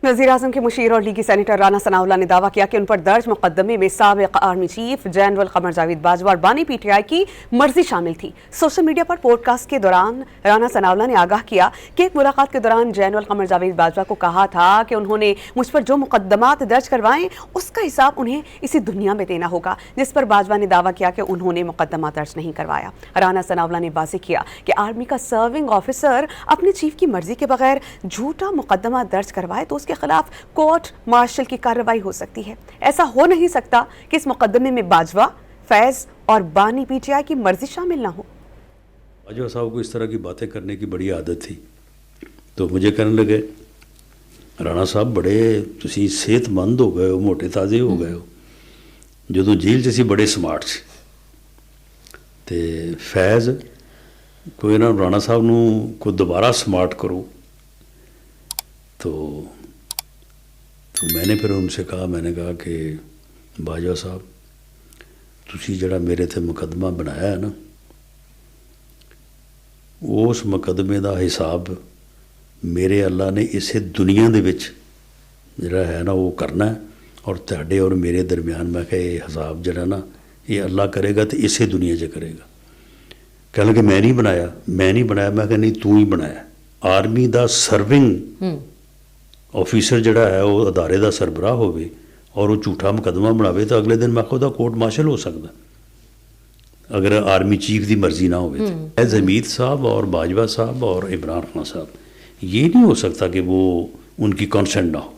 वज़ीर-ए-आज़म के मुशीर और लीगी सेनेटर राना सनाउल्लाह ने दावा किया कि उन पर दर्ज मुकदमे में साबिक़ army chief general Qamar Javed Bajwa और बानी पीटीआई की मर्जी शामिल थी। सोशल मीडिया पर पॉडकास्ट के दौरान राना सनाउल्लाह ने आगाह किया कि एक मुलाकात के दौरान जनरल कमर जावेद बाजवा को कहा था कि उन्होंने मुझ पर जो मुकदमात दर्ज करवाएं उसका हिसाब उन्हें इसी दुनिया में देना होगा, जिस पर बाजवा ने दावा किया कि उन्होंने मुकदमा दर्ज नहीं करवाया। राना सनाउल्लाह ने वाज़ेह किया कि आर्मी का सर्विंग ऑफिसर अपने चीफ की मर्जी के बगैर झूठा मुकदमा दर्ज करवाए तो उसके खिलाफ कोर्ट मार्शल की कार्रवाई हो सकती है। ऐसा हो नहीं सकता कि इस मुकदमे में बाजवा, फैज और बानी पीटीआई की मर्जी शामिल ना हो। बाजवा साहब को इस तरह की बातें करने की बड़ी आदत थी, तो मुझे कहने लगे राणा साहब बड़े तुसी सेहतमंद हो गए हो, मोटे ताज़े हो गए हो, जो जेल च सी बड़े स्मार्ट सी। तो फैज़ कोई ना राणा साहब नूं कोई दोबारा स्मार्ट करो। तो मैंने फिर उनसे कहा, मैंने कहा कि बाजवा साहब तुसी जड़ा मेरे ते मुकदमा बनाया है ना, उस मुकदमे का हिसाब मेरे अल्लाह ने इसे दुनिया दे विच जड़ा है ना वो करना है, और तुहाडे और मेरे दरमियान मैं कहा ये हिसाब जड़ा ना ये अल्लाह करेगा तो इसे दुनिया च करेगा। कह लगे मैं नहीं बनाया, मैं कहा नहीं तू ही बनाया। आर्मी का सर्विंग ऑफिसर जड़ा है वो अदारे का सरबराह होवे और वो झूठा मुकदमा बनावे तो अगले दिन मैं कहता कोर्ट मार्शल हो सकता अगर आर्मी चीफ की मर्जी ना हो। हमीद साहब और बाजवा साहब और इमरान खान साहब ये नहीं हो सकता कि वो उनकी कॉन्सेंट ना हो।